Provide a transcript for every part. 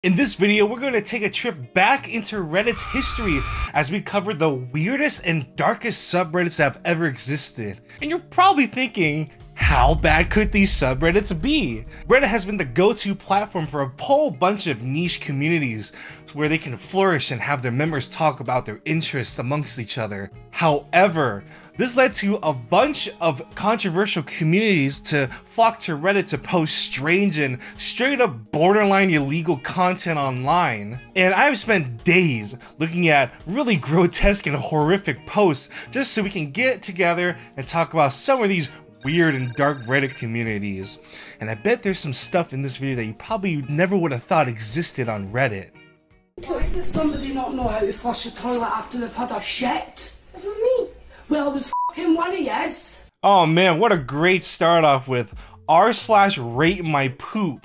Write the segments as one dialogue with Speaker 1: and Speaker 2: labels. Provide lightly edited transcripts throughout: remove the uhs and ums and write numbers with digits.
Speaker 1: In this video, we're going to take a trip back into Reddit's history as we cover the weirdest and darkest subreddits that have ever existed. And you're probably thinking, how bad could these subreddits be? Reddit has been the go-to platform for a whole bunch of niche communities where they can flourish and have their members talk about their interests amongst each other. However, this led to a bunch of controversial communities to flock to Reddit to post strange and straight up borderline illegal content online. And I've spent days looking at really grotesque and horrific posts just so we can get together and talk about some of these weird and dark Reddit communities. And I bet there's some stuff in this video that you probably never would have thought existed on Reddit.
Speaker 2: Why does somebody not know how to flush a toilet after they've had a shit?
Speaker 3: That's not me.
Speaker 2: Well, it was f***ing one of yous.
Speaker 1: Oh man, what a great start off with r/ratemypoop.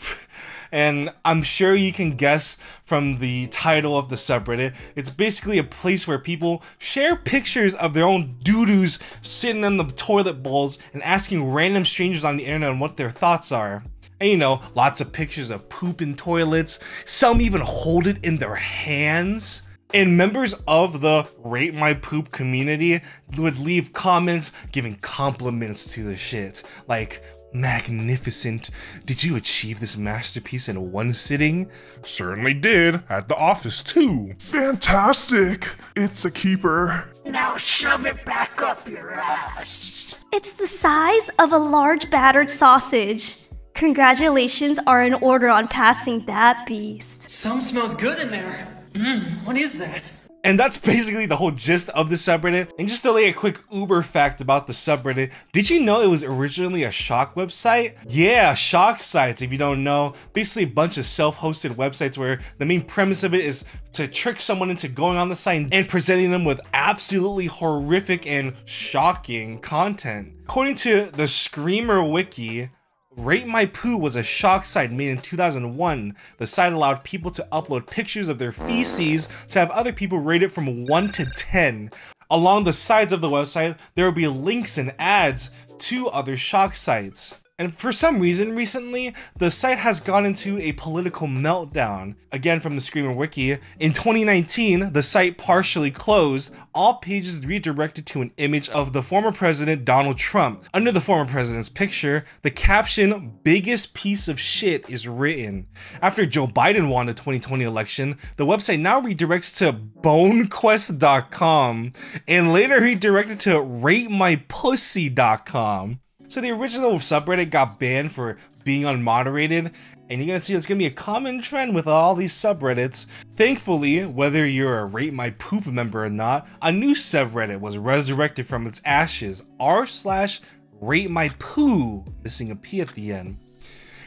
Speaker 1: And I'm sure you can guess from the title of the subreddit, it's basically a place where people share pictures of their own doo-doos sitting in the toilet bowls and asking random strangers on the internet on what their thoughts are. And you know, lots of pictures of poop in toilets, some even hold it in their hands. And members of the Rate My Poop community would leave comments giving compliments to the shit. Like, magnificent. Did you achieve this masterpiece in one sitting?
Speaker 4: Certainly did. At the office too. Fantastic. It's a keeper.
Speaker 2: Now shove it back up your ass.
Speaker 3: It's the size of a large battered sausage. Congratulations are in order on passing that beast.
Speaker 5: Some smells good in there. What is that?
Speaker 1: And that's basically the whole gist of the subreddit. And just to lay a quick uber fact about the subreddit, did you know it was originally a shock website? Yeah, shock sites, if you don't know, basically a bunch of self-hosted websites where the main premise of it is to trick someone into going on the site and presenting them with absolutely horrific and shocking content. According to the Screamer Wiki, Rate My Poo was a shock site made in 2001. The site allowed people to upload pictures of their feces to have other people rate it from 1 to 10. Along the sides of the website, there will be links and ads to other shock sites. And for some reason recently, the site has gone into a political meltdown. Again, from the Screamer Wiki, in 2019, the site partially closed, all pages redirected to an image of the former president Donald Trump. Under the former president's picture, the caption, "biggest piece of shit," is written. After Joe Biden won the 2020 election, the website now redirects to bonequest.com and later redirected to ratemypussy.com. So the original subreddit got banned for being unmoderated, and you're gonna see it's gonna be a common trend with all these subreddits. Thankfully, whether you're a Rate My Poop member or not, a new subreddit was resurrected from its ashes, r/ratemypoo, missing a P at the end.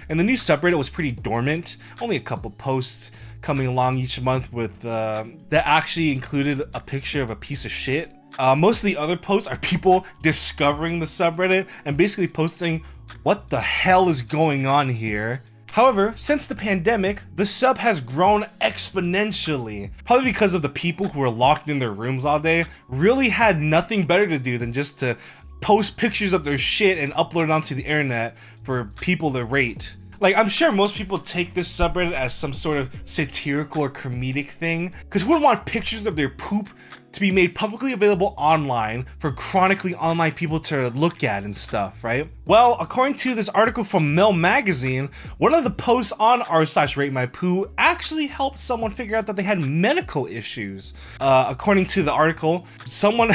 Speaker 1: And the new subreddit was pretty dormant, only a couple posts coming along each month with that actually included a picture of a piece of shit. Most of the other posts are people discovering the subreddit and basically posting, what the hell is going on here? However, since the pandemic, the sub has grown exponentially. Probably because of the people who were locked in their rooms all day really had nothing better to do than just to post pictures of their shit and upload it onto the internet for people to rate. Like, I'm sure most people take this subreddit as some sort of satirical or comedic thing, because who would want pictures of their poop to be made publicly available online for chronically online people to look at and stuff, right? Well, according to this article from Mel Magazine, one of the posts on r/ratemypoo actually helped someone figure out that they had medical issues. According to the article, someone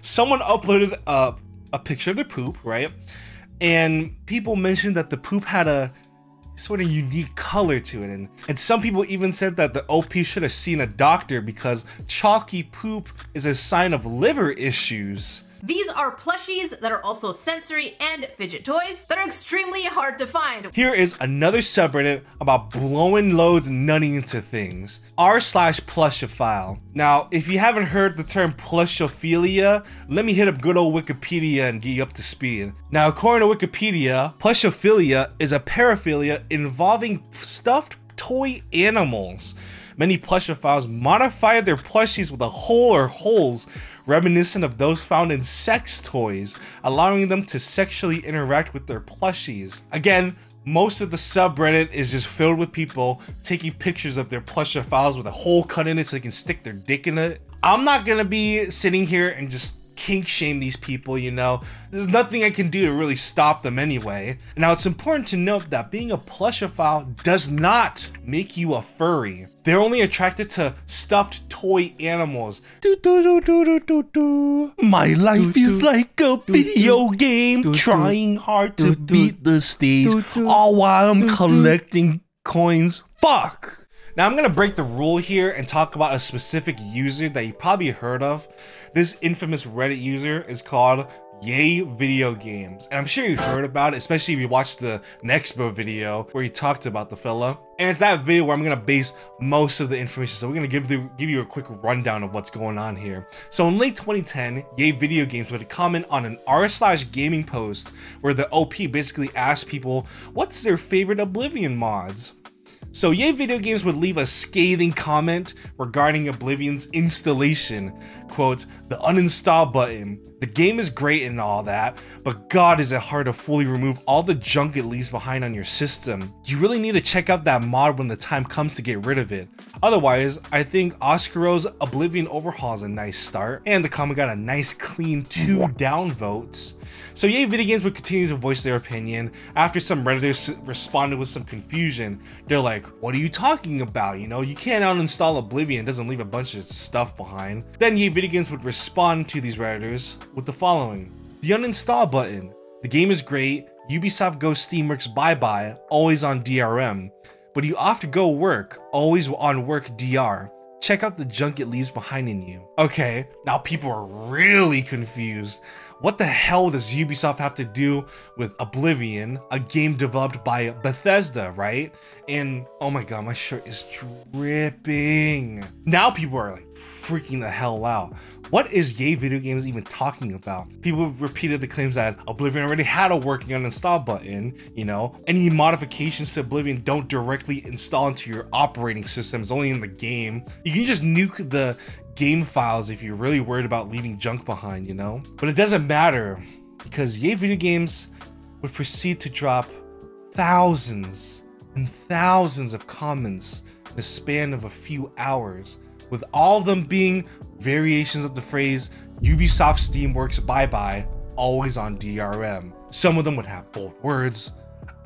Speaker 1: uploaded a picture of their poop, right? And people mentioned that the poop had a sort of unique color to it, and some people even said that the OP should have seen a doctor because chalky poop is a sign of liver issues.
Speaker 6: These are plushies that are also sensory and fidget toys that are extremely hard to find.
Speaker 1: Here is another subreddit about blowing loads and nutting into things. r/plushophile. Now, if you haven't heard the term plushophilia, let me hit up good old Wikipedia and get you up to speed. Now, according to Wikipedia, plushophilia is a paraphilia involving stuffed toy animals. Many plushophiles modify their plushies with a hole or holes reminiscent of those found in sex toys, allowing them to sexually interact with their plushies. Again, Most of the subreddit is just filled with people taking pictures of their plushie files with a hole cut in it so they can stick their dick in it. I'm not gonna be sitting here and just kink shame these people, you know. There's nothing I can do to really stop them anyway. Now, it's important to note that being a plushophile does not make you a furry. They're only attracted to stuffed toy animals. My life is like a video game, trying hard to beat the stage, all while I'm collecting coins. Fuck! Now I'm gonna break the rule here and talk about a specific user that you probably heard of. This infamous Reddit user is called YAYVIDEOGAMES, and I'm sure you've heard about it, especially if you watched the Nexpo video where he talked about the fella. And it's that video where I'm gonna base most of the information, so we're gonna give you a quick rundown of what's going on here. So in late 2010, YAYVIDEOGAMES would comment on an r/gaming post where the OP basically asked people what's their favorite Oblivion mods. So YAYVIDEOGAMES would leave a scathing comment regarding Oblivion's installation. Quote, "The uninstall button. The game is great and all that, but god is it hard to fully remove all the junk it leaves behind on your system. You really need to check out that mod when the time comes to get rid of it. Otherwise, I think Oscaro's Oblivion overhaul is a nice start." And the comment got a nice clean 2 downvotes. So YAYVIDEOGAMES would continue to voice their opinion. After some Redditors responded with some confusion, they're like, "What are you talking about? You know, you can't uninstall Oblivion, it doesn't leave a bunch of stuff behind." Then YAYVIDEOGAMES would respond to these Redditors with the following: "The uninstall button. The game is great. Ubisoft Go Steamworks bye-bye, always on DRM. But you have to go work, always on work DR. Check out the junk it leaves behind in you." Okay, now people are really confused. What the hell does Ubisoft have to do with Oblivion, a game developed by Bethesda, right? And oh my god, my shirt is dripping. Now people are like freaking the hell out. What is YAYVIDEOGAMES even talking about? People have repeated the claims that Oblivion already had a working uninstall button, you know? Any modifications to Oblivion don't directly install into your operating system, it's only in the game. You can just nuke the game files if you're really worried about leaving junk behind, you know? But it doesn't matter, because YAYVIDEOGAMES would proceed to drop thousands and thousands of comments in the span of a few hours, with all of them being variations of the phrase "Ubisoft Steamworks bye-bye, always on DRM." Some of them would have bold words,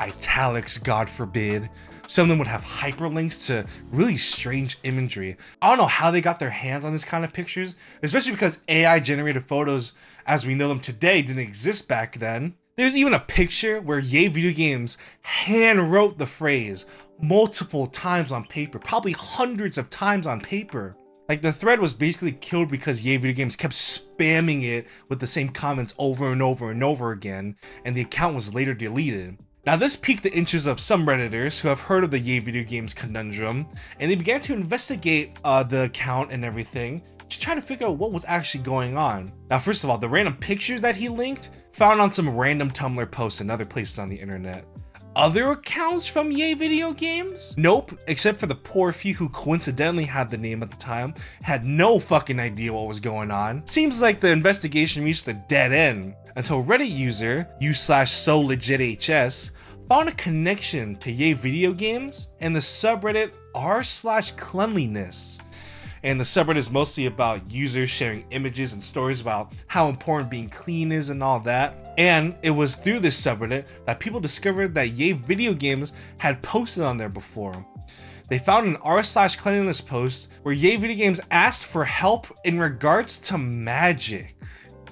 Speaker 1: italics, God forbid. Some of them would have hyperlinks to really strange imagery. I don't know how they got their hands on this kind of pictures, especially because AI generated photos as we know them today didn't exist back then. There's even a picture where YAYVIDEOGAMES hand wrote the phrase multiple times on paper, probably hundreds of times on paper. Like, the thread was basically killed because YAYVIDEOGAMES kept spamming it with the same comments over and over and over again, and the account was later deleted. Now, this piqued the interest of some Redditors who have heard of the YAYVIDEOGAMES conundrum, and they began to investigate the account and everything, just trying to figure out what was actually going on. Now, first of all, the random pictures that he linked found on some random Tumblr posts and other places on the internet. Other accounts from YAYVIDEOGAMES? Nope, except for the poor few who coincidentally had the name at the time, had no fucking idea what was going on. Seems like the investigation reached a dead end, until Reddit user u/SoLegitHS found a connection to YAYVIDEOGAMES and the subreddit r/cleanliness. And the subreddit is mostly about users sharing images and stories about how important being clean is and all that. And it was through this subreddit that people discovered that YAYVIDEOGAMES had posted on there before. They found an r/cleanliness post where YAYVIDEOGAMES asked for help in regards to magic.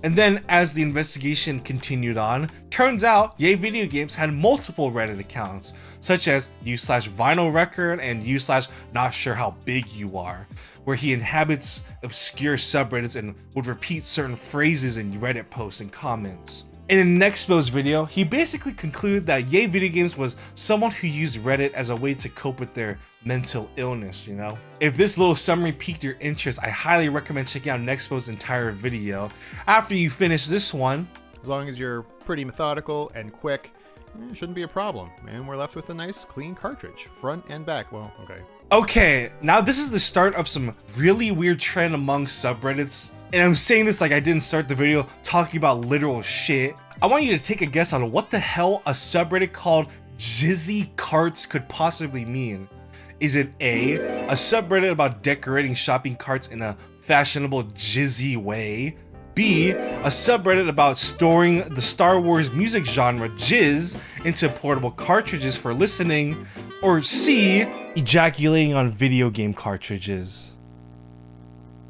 Speaker 1: And then as the investigation continued on, turns out YAYVIDEOGAMES had multiple Reddit accounts, such as u/vinylrecord and u/notsure-how-big-you-are, where he inhabits obscure subreddits and would repeat certain phrases in Reddit posts and comments. In Nexpo's video, he basically concluded that YAYVIDEOGAMES was someone who used Reddit as a way to cope with their mental illness, you know? If this little summary piqued your interest, I highly recommend checking out Nexpo's entire video. After you finish this one,
Speaker 7: as long as you're pretty methodical and quick, it shouldn't be a problem. And we're left with a nice clean cartridge, front and back. Well, okay.
Speaker 1: Okay, now this is the start of some really weird trend among subreddits. And I'm saying this like I didn't start the video talking about literal shit. I want you to take a guess on what the hell a subreddit called jizzy carts could possibly mean. Is it A, a subreddit about decorating shopping carts in a fashionable jizzy way? B, a subreddit about storing the Star Wars music genre jizz into portable cartridges for listening? Or C, ejaculating on video game cartridges?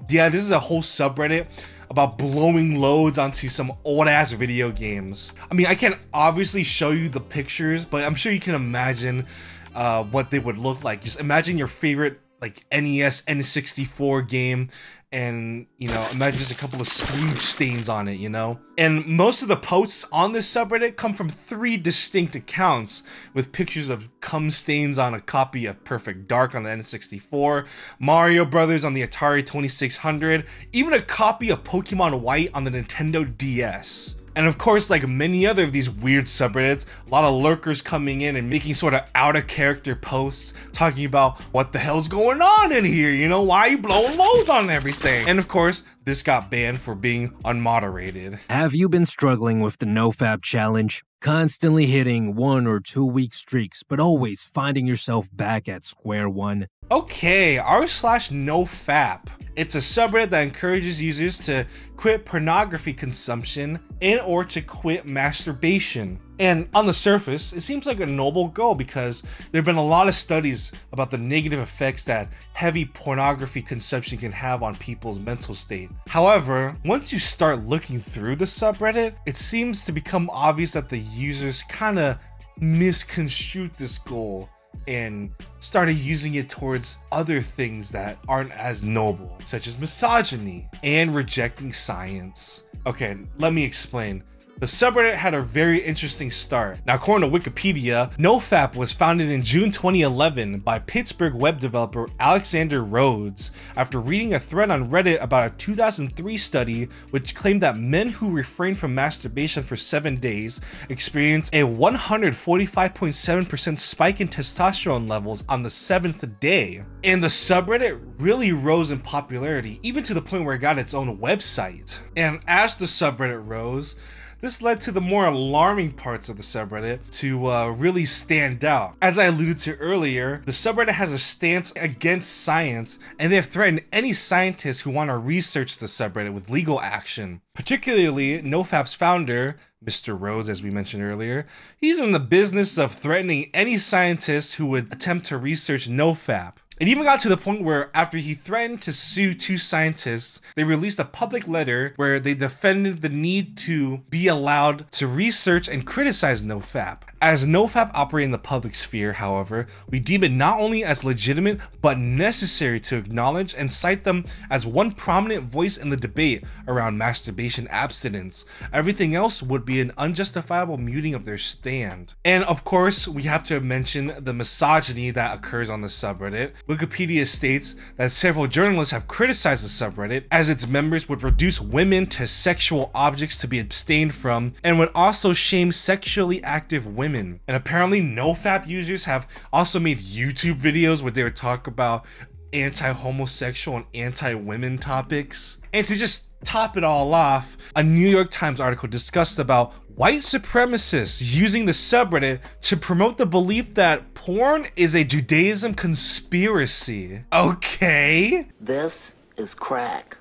Speaker 1: Yeah, this is a whole subreddit about blowing loads onto some old ass video games. I mean, I can't obviously show you the pictures, but I'm sure you can imagine what they would look like. Just imagine your favorite like NES N64 game, and you know, imagine just a couple of splooge stains on it, you know? And most of the posts on this subreddit come from 3 distinct accounts with pictures of cum stains on a copy of Perfect Dark on the N64, Mario Brothers on the Atari 2600, even a copy of Pokemon White on the Nintendo DS. And of course, like many other of these weird subreddits, a lot of lurkers coming in and making sort of out of character posts talking about what the hell's going on in here, you know, why are you blowing loads on everything? And of course, this got banned for being unmoderated.
Speaker 8: Have you been struggling with the NoPaf challenge? Constantly hitting 1 or 2 week streaks, but always finding yourself back at square one?
Speaker 1: Okay, r/NoFap. It's a subreddit that encourages users to quit pornography consumption and or to quit masturbation. And on the surface, it seems like a noble goal because there have been a lot of studies about the negative effects that heavy pornography consumption can have on people's mental state. However, once you start looking through the subreddit, it seems to become obvious that the users kind of misconstrued this goal and started using it towards other things that aren't as noble, such as misogyny and rejecting science. Okay, let me explain. The subreddit had a very interesting start. Now, according to Wikipedia, NoFap was founded in June 2011 by Pittsburgh web developer Alexander Rhodes after reading a thread on Reddit about a 2003 study which claimed that men who refrained from masturbation for 7 days experienced a 145.7% spike in testosterone levels on the 7th day. And the subreddit really rose in popularity, even to the point where it got its own website. And as the subreddit rose, this led to the more alarming parts of the subreddit to really stand out. As I alluded to earlier, the subreddit has a stance against science, and they have threatened any scientists who want to research the subreddit with legal action. Particularly, NoFap's founder, Mr. Rhodes, as we mentioned earlier, he's in the business of threatening any scientists who would attempt to research NoFap. It even got to the point where after he threatened to sue 2 scientists, they released a public letter where they defended the need to be allowed to research and criticize NoFap. As NoFap operate in the public sphere, however, we deem it not only as legitimate, but necessary to acknowledge and cite them as one prominent voice in the debate around masturbation abstinence. Everything else would be an unjustifiable muting of their stand. And of course, we have to mention the misogyny that occurs on the subreddit. Wikipedia states that several journalists have criticized the subreddit as its members would reduce women to sexual objects to be abstained from and would also shame sexually active women. And apparently NoFap users have also made YouTube videos where they would talk about anti-homosexual and anti-women topics. And to just top it all off, a New York Times article discussed about white supremacists using the subreddit to promote the belief that porn is a Judaism conspiracy. Okay.
Speaker 9: This is crack.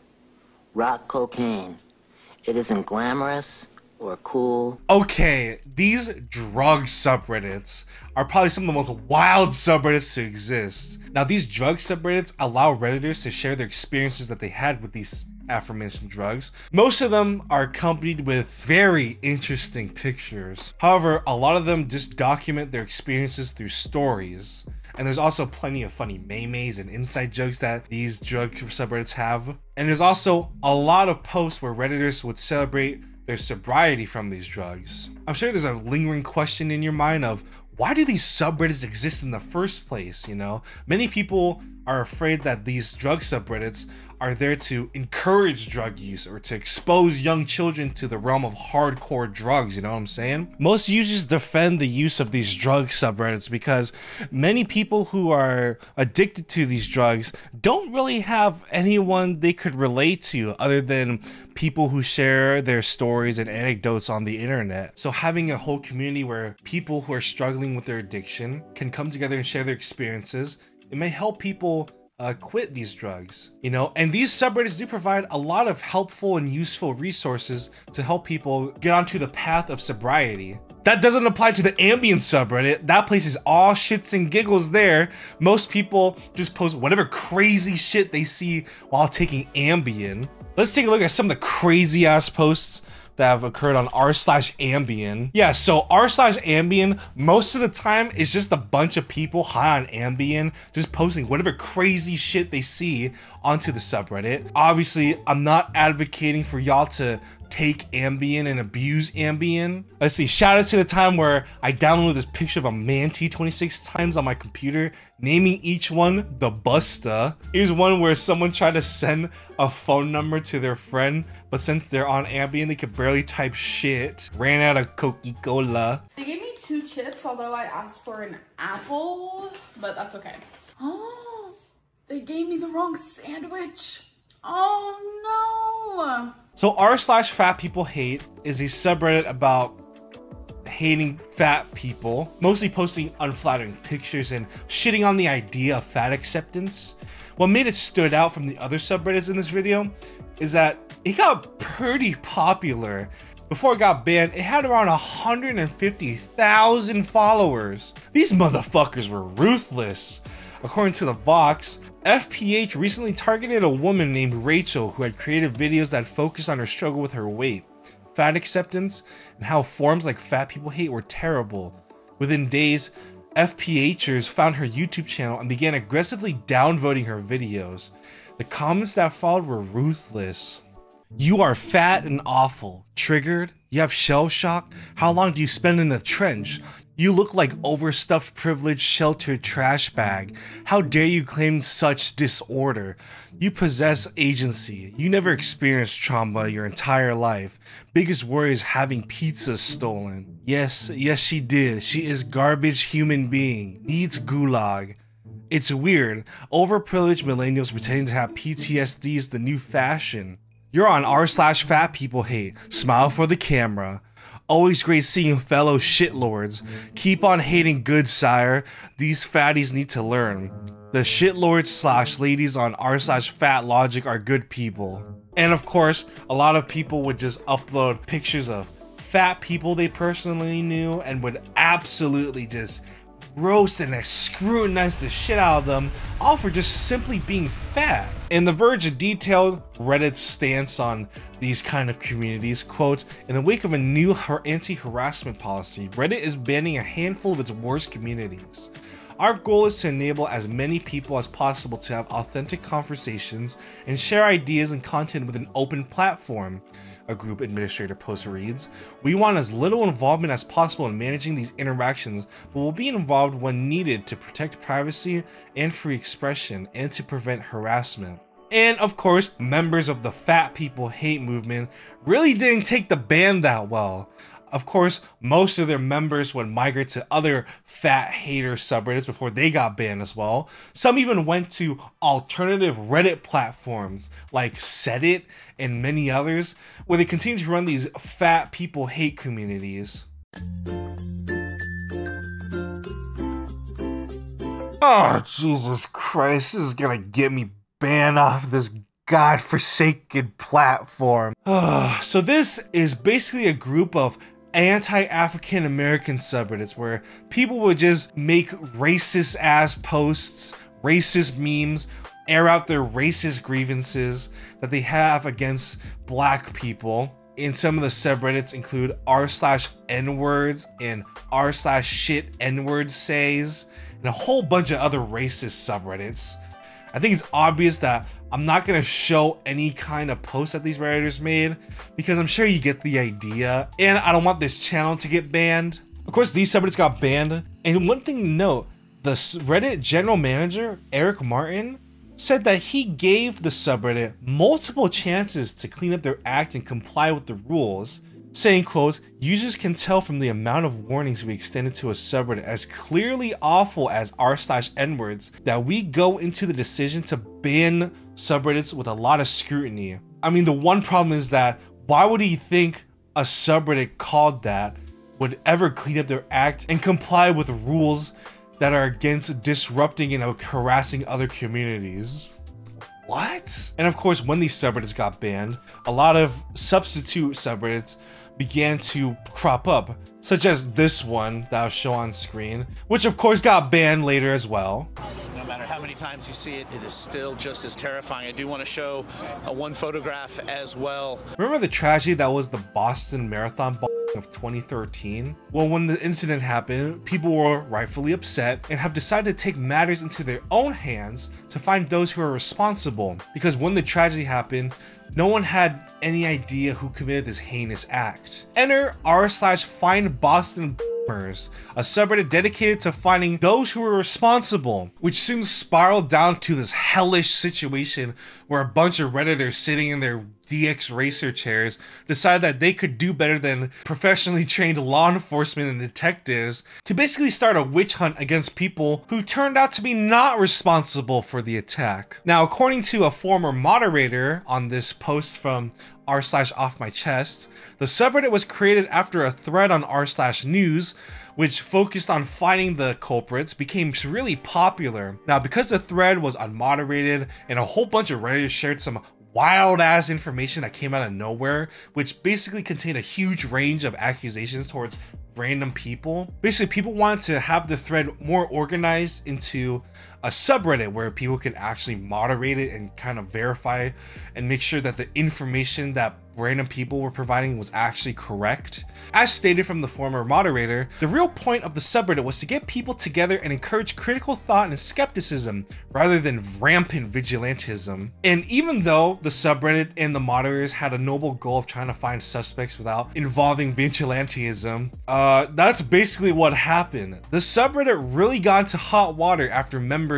Speaker 9: Rock cocaine. It isn't glamorous or cool.
Speaker 1: Okay, these drug subreddits are probably some of the most wild subreddits to exist. Now, these drug subreddits allow Redditors to share their experiences that they had with these aforementioned drugs. Most of them are accompanied with very interesting pictures. However, a lot of them just document their experiences through stories. And there's also plenty of funny memes and inside jokes that these drug subreddits have. And there's also a lot of posts where Redditors would celebrate their sobriety from these drugs. I'm sure there's a lingering question in your mind of why do these subreddits exist in the first place, you know? Many people are afraid that these drug subreddits are there to encourage drug use or to expose young children to the realm of hardcore drugs, you know what I'm saying? Most users defend the use of these drug subreddits because many people who are addicted to these drugs don't really have anyone they could relate to other than people who share their stories and anecdotes on the internet. So having a whole community where people who are struggling with their addiction can come together and share their experiences, it may help people quit these drugs, you know? And these subreddits do provide a lot of helpful and useful resources to help people get onto the path of sobriety. That doesn't apply to the Ambien subreddit. That place is all shits and giggles there. Most people just post whatever crazy shit they see while taking Ambien. Let's take a look at some of the crazy ass posts that have occurred on r/Ambien. Yeah, so r/Ambien, most of the time is just a bunch of people high on Ambien just posting whatever crazy shit they see onto the subreddit. Obviously, I'm not advocating for y'all to take Ambien and abuse Ambien. Let's see, shout out to the time where I downloaded this picture of a manatee 26 times on my computer, naming each one the Busta. Here's one where someone tried to send a phone number to their friend, but since they're on Ambien, they could barely type shit. Ran out of Coca-Cola.
Speaker 10: They gave me 2 chips, although I asked for an apple, but that's okay. Oh, they gave me the wrong sandwich. Oh no.
Speaker 1: So r/fatpeoplehate is a subreddit about hating fat people, mostly posting unflattering pictures and shitting on the idea of fat acceptance. What made it stood out from the other subreddits in this video is that it got pretty popular. Before it got banned, it had around 150,000 followers. These motherfuckers were ruthless. According to the Vox, FPH recently targeted a woman named Rachel who had created videos that focused on her struggle with her weight, fat acceptance, and how forums like Fat People Hate were terrible. Within days, FPHers found her YouTube channel and began aggressively downvoting her videos. The comments that followed were ruthless. You are fat and awful. Triggered? You have shell shock? How long do you spend in the trench? You look like overstuffed, privileged, sheltered trash bag. How dare you claim such disorder? You possess agency. You never experienced trauma your entire life. Biggest worry is having pizza stolen. Yes, she did. She is garbage human being. Needs gulag. It's weird. Overprivileged millennials pretending to have PTSD is the new fashion. You're on r/fatpeoplehate. Smile for the camera. Always great seeing fellow shitlords. Keep on hating good, sire. These fatties need to learn. The shitlords/ladies on r/fatlogic are good people. And of course, a lot of people would just upload pictures of fat people they personally knew and would absolutely just roast and scrutinize the shit out of them, all for just simply being fat. And The Verge detailed Reddit's stance on these kind of communities. Quote, in the wake of a new anti-harassment policy, Reddit is banning a handful of its worst communities. Our goal is to enable as many people as possible to have authentic conversations and share ideas and content with an open platform. A group administrator post reads, we want as little involvement as possible in managing these interactions, but will be involved when needed to protect privacy and free expression and to prevent harassment. And of course, members of the Fat People Hate movement really didn't take the ban that well. Of course, most of their members would migrate to other fat hater subreddits before they got banned as well. Some even went to alternative Reddit platforms like Reddit and many others, where they continue to run these Fat People Hate communities. Oh, Jesus Christ, this is gonna get me banned off this godforsaken platform. So this is basically a group of anti-African American subreddits where people would just make racist ass posts, racist memes, air out their racist grievances that they have against black people. And some of the subreddits include r/N-words and r/shit N-word says, and a whole bunch of other racist subreddits. I think it's obvious that I'm not gonna show any kind of post that these Redditors made because I'm sure you get the idea, and I don't want this channel to get banned. Of course, these subreddits got banned, and one thing to note, the Reddit general manager, Eric Martin, said that he gave the subreddit multiple chances to clean up their act and comply with the rules, saying, quote, "Users can tell from the amount of warnings we extended to a subreddit as clearly awful as r/n-words that we go into the decision to ban subreddits with a lot of scrutiny." I mean, the one problem is that why would he think a subreddit called that would ever clean up their act and comply with rules that are against disrupting and harassing other communities? What? And of course, when these subreddits got banned, a lot of substitute subreddits began to crop up, such as this one that I'll show on screen, which of course got banned later as well.
Speaker 11: No matter how many times you see it, it is still just as terrifying. I do want to show one photograph as well.
Speaker 1: Remember the tragedy that was the Boston Marathon of 2013? Well, when the incident happened, people were rightfully upset and have decided to take matters into their own hands to find those who are responsible. Because when the tragedy happened, no one had any idea who committed this heinous act. Enter r/findboston, a subreddit dedicated to finding those who were responsible, which soon spiraled down to this hellish situation where a bunch of Redditors sitting in their DX racer chairs decided that they could do better than professionally trained law enforcement and detectives to basically start a witch hunt against people who turned out to be not responsible for the attack. Now, according to a former moderator on this post from r/offmychest, the subreddit was created after a thread on r/news which focused on finding the culprits became really popular. Now, because the thread was unmoderated and a whole bunch of Redditors shared some wild ass information that came out of nowhere, which basically contained a huge range of accusations towards random people. Basically, people wanted to have the thread more organized into a subreddit where people could actually moderate it and kind of verify and make sure that the information that random people were providing was actually correct. As stated from the former moderator, the real point of the subreddit was to get people together and encourage critical thought and skepticism rather than rampant vigilantism. And even though the subreddit and the moderators had a noble goal of trying to find suspects without involving vigilantism, that's basically what happened. The subreddit really got into hot water after members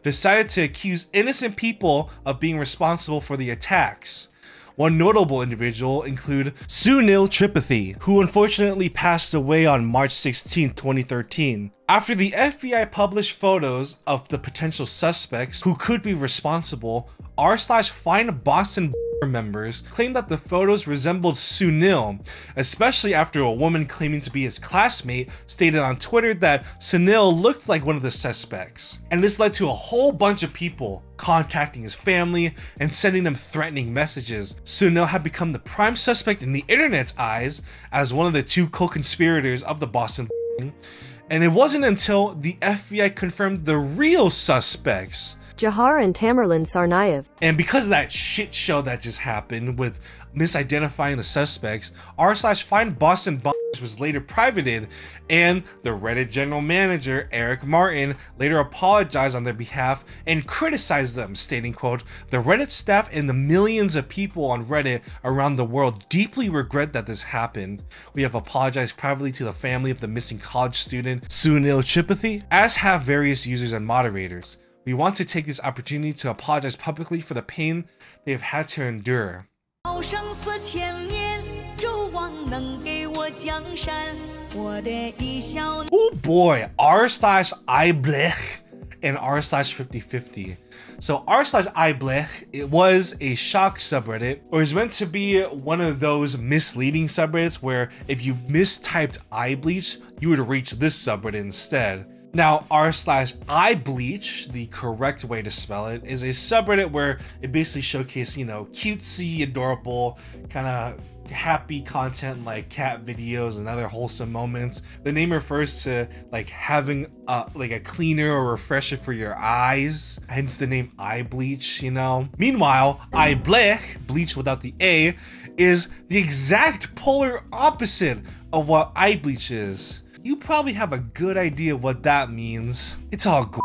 Speaker 1: decided to accuse innocent people of being responsible for the attacks. One notable individual include Sunil Tripathi, who unfortunately passed away on March 16, 2013. After the FBI published photos of the potential suspects who could be responsible, r/findboston members claimed that the photos resembled Sunil, especially after a woman claiming to be his classmate stated on Twitter that Sunil looked like one of the suspects. And this led to a whole bunch of people contacting his family and sending them threatening messages. Sunil had become the prime suspect in the internet's eyes as one of the two co-conspirators of the Boston. And it wasn't until the FBI confirmed the real suspects,
Speaker 12: Jahar and Tamerlan Tsarnaev.
Speaker 1: And because of that shit show that just happened with misidentifying the suspects, r/findboston was later privated, and the Reddit general manager, Eric Martin, later apologized on their behalf and criticized them, stating, quote, "The Reddit staff and the millions of people on Reddit around the world deeply regret that this happened. We have apologized privately to the family of the missing college student, Sunil Tripathi, as have various users and moderators. We want to take this opportunity to apologize publicly for the pain they have had to endure." Oh boy, r/eyebleach and r/5050. So r/eyebleach, it was a shock subreddit, or is meant to be one of those misleading subreddits where if you mistyped eyebleach, you would reach this subreddit instead. Now, r/eyebleach, the correct way to spell it, is a subreddit where it basically showcases, you know, cutesy, adorable, kind of happy content like cat videos and other wholesome moments. The name refers to like having like a cleaner or refresher for your eyes, hence the name eyebleach, you know. Meanwhile, eyebleach, bleach without the A, is the exact polar opposite of what eyebleach is. You probably have a good idea what that means. It's all good.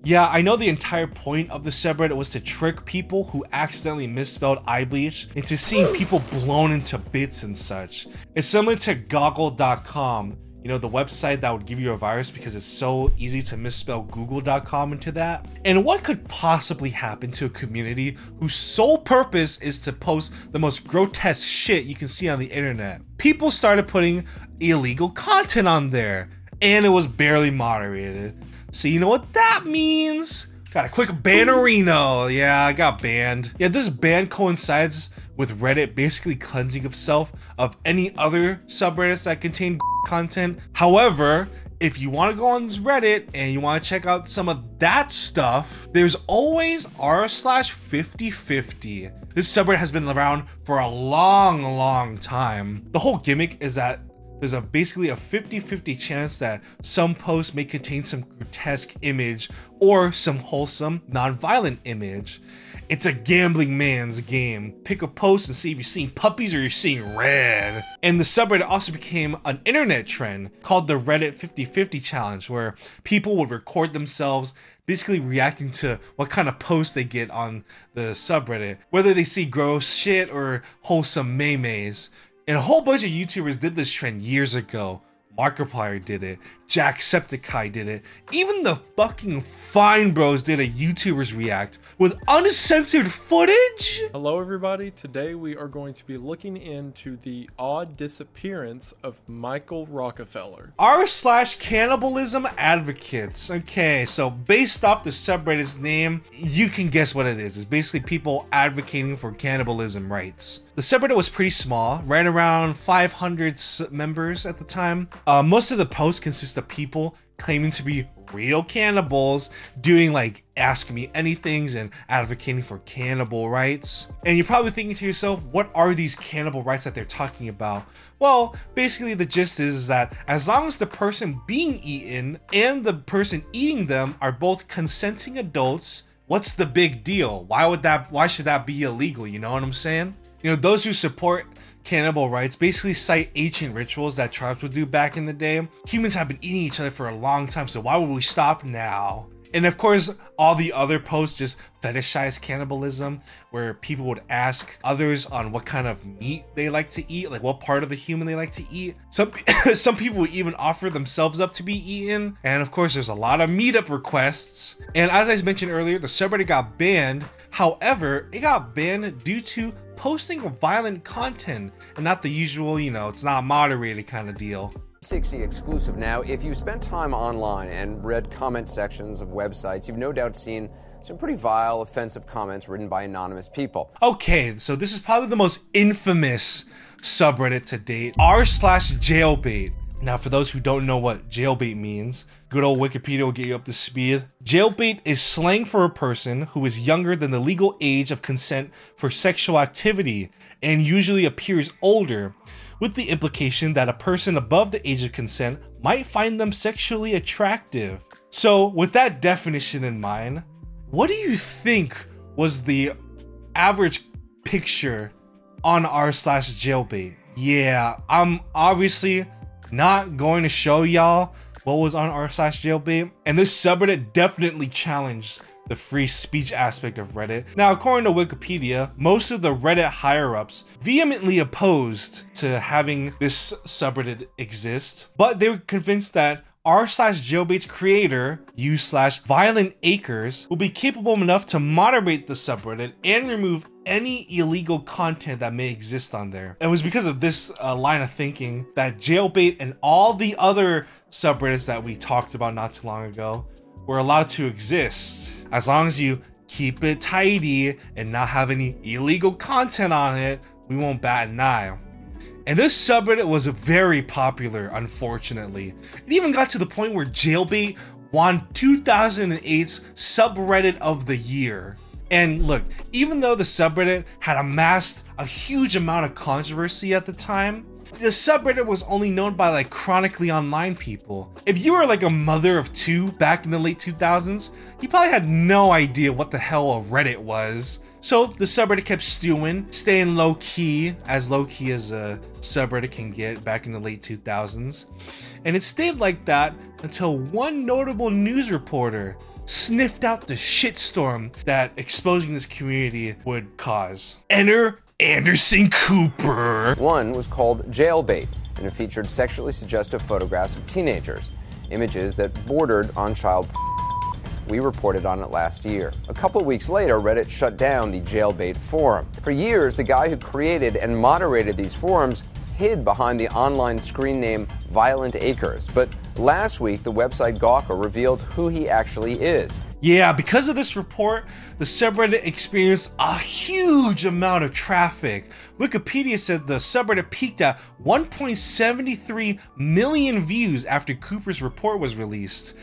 Speaker 1: Yeah, I know the entire point of the subreddit was to trick people who accidentally misspelled eyebleach into seeing people blown into bits and such. It's similar to goggle.com. You know, the website that would give you a virus because it's so easy to misspell google.com into that. And what could possibly happen to a community whose sole purpose is to post the most grotesque shit you can see on the internet? People started putting illegal content on there, and it was barely moderated. So you know what that means? Got a quick bannerino. Yeah, I got banned. Yeah, this ban coincides with Reddit basically cleansing itself of any other subreddits that contain content. However, if you want to go on Reddit and you want to check out some of that stuff, there's always r/5050. This subreddit has been around for a long time. The whole gimmick is that there's basically a 50-50 chance that some posts may contain some grotesque image or some wholesome, non-violent image. It's a gambling man's game. Pick a post and see if you're seeing puppies or you're seeing red. And the subreddit also became an internet trend called the Reddit 50-50 challenge, where people would record themselves basically reacting to what kind of posts they get on the subreddit, whether they see gross shit or wholesome memes. And a whole bunch of YouTubers did this trend years ago. Markiplier did it, Jacksepticeye did it, even the fucking Fine Bros did a YouTubers react with uncensored footage?
Speaker 13: Hello everybody, today we are going to be looking into the odd disappearance of Michael Rockefeller.
Speaker 1: r/cannibalism advocates. Okay, so based off the subreddit's name, you can guess what it is. It's basically people advocating for cannibalism rights. The subreddit was pretty small, right around 500 members at the time. Most of the posts consist of people claiming to be real cannibals, doing like ask me anythings and advocating for cannibal rights. And you're probably thinking to yourself, what are these cannibal rights that they're talking about? Well, basically the gist is that as long as the person being eaten and the person eating them are both consenting adults, what's the big deal? Why should that be illegal? You know what I'm saying? You know, those who support cannibal rights basically cite ancient rituals that tribes would do back in the day. Humans have been eating each other for a long time, so why would we stop now? And of course, all the other posts just fetishize cannibalism, where people would ask others on what kind of meat they like to eat, like what part of the human they like to eat. Some people would even offer themselves up to be eaten. And of course, there's a lot of meetup requests. And as I mentioned earlier, the subreddit got banned. However, it got banned due to posting violent content and not the usual, you know, it's not moderated kind of deal.
Speaker 14: 60 exclusive now. If you spent time online and read comment sections of websites, you've no doubt seen some pretty vile, offensive comments written by anonymous people.
Speaker 1: Okay, so this is probably the most infamous subreddit to date, r/jailbait. Now, for those who don't know what jailbait means, good old Wikipedia will get you up to speed. Jailbait is slang for a person who is younger than the legal age of consent for sexual activity and usually appears older, with the implication that a person above the age of consent might find them sexually attractive. So with that definition in mind, what do you think was the average picture on r/jailbait? Yeah, I'm obviously not going to show y'all what was on r/jailbait, and this subreddit definitely challenged the free speech aspect of Reddit. Now, according to Wikipedia, most of the Reddit higher-ups vehemently opposed to having this subreddit exist, but they were convinced that r/jailbait's creator, u/violentacres, will be capable enough to moderate the subreddit and remove any illegal content that may exist on there. It was because of this line of thinking that jailbait and all the other subreddits that we talked about not too long ago were allowed to exist. As long as you keep it tidy and not have any illegal content on it, we won't bat an eye. And this subreddit was very popular, unfortunately. It even got to the point where jailbait won 2008's subreddit of the year. And look, even though the subreddit had amassed a huge amount of controversy at the time, the subreddit was only known by like chronically online people. If you were like a mother of two back in the late 2000s, you probably had no idea what the hell a Reddit was. So the subreddit kept stewing, staying low-key as a subreddit can get back in the late 2000s. And it stayed like that until one notable news reporter sniffed out the shitstorm that exposing this community would cause. Enter Anderson Cooper.
Speaker 14: One was called Jailbait. and it featured sexually suggestive photographs of teenagers, images that bordered on child porn. We reported on it last year. A couple of weeks later, Reddit shut down the jailbait forum. For years, the guy who created and moderated these forums hid behind the online screen name Violent Acres, but last week the website Gawker revealed who he actually is.
Speaker 1: Yeah, because of this report, the subreddit experienced a huge amount of traffic. Wikipedia said the subreddit peaked at 1.73 million views after Cooper's report was released.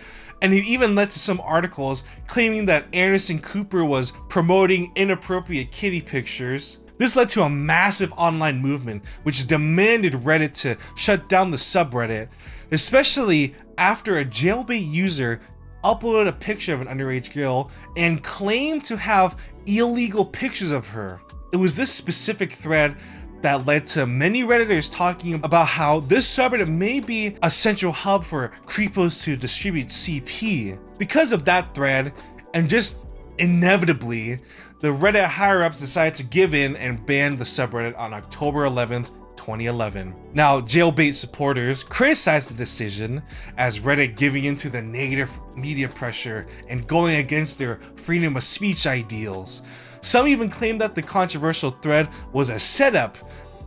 Speaker 1: And it even led to some articles claiming that Anderson Cooper was promoting inappropriate kitty pictures. This led to a massive online movement which demanded Reddit to shut down the subreddit, especially after a jailbait user uploaded a picture of an underage girl and claimed to have illegal pictures of her. It was this specific thread that led to many Redditors talking about how this subreddit may be a central hub for creepos to distribute CP. Because of that thread, and just inevitably, the Reddit higher-ups decided to give in and ban the subreddit on October 11th, 2011. Now, jailbait supporters criticized the decision as Reddit giving into the negative media pressure and going against their freedom of speech ideals. Some even claimed that the controversial thread was a setup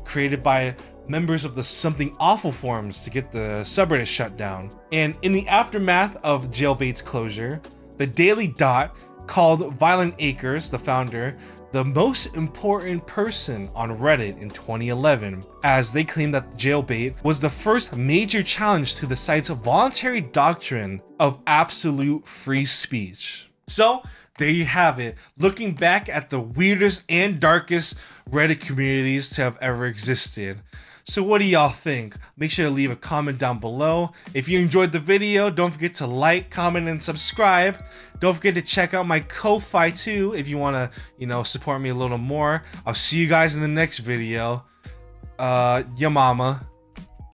Speaker 1: created by members of the Something Awful forums to get the subreddit shut down. And in the aftermath of jailbait's closure, the Daily Dot called Violent Acres, the founder, the most important person on Reddit in 2011, as they claimed that jailbait was the first major challenge to the site's voluntary doctrine of absolute free speech. So, there you have it, looking back at the weirdest and darkest Reddit communities to have ever existed. So what do y'all think? Make sure to leave a comment down below. If you enjoyed the video, don't forget to like, comment, and subscribe. Don't forget to check out my Ko-Fi too if you want to, support me a little more. I'll see you guys in the next video. Ya mama.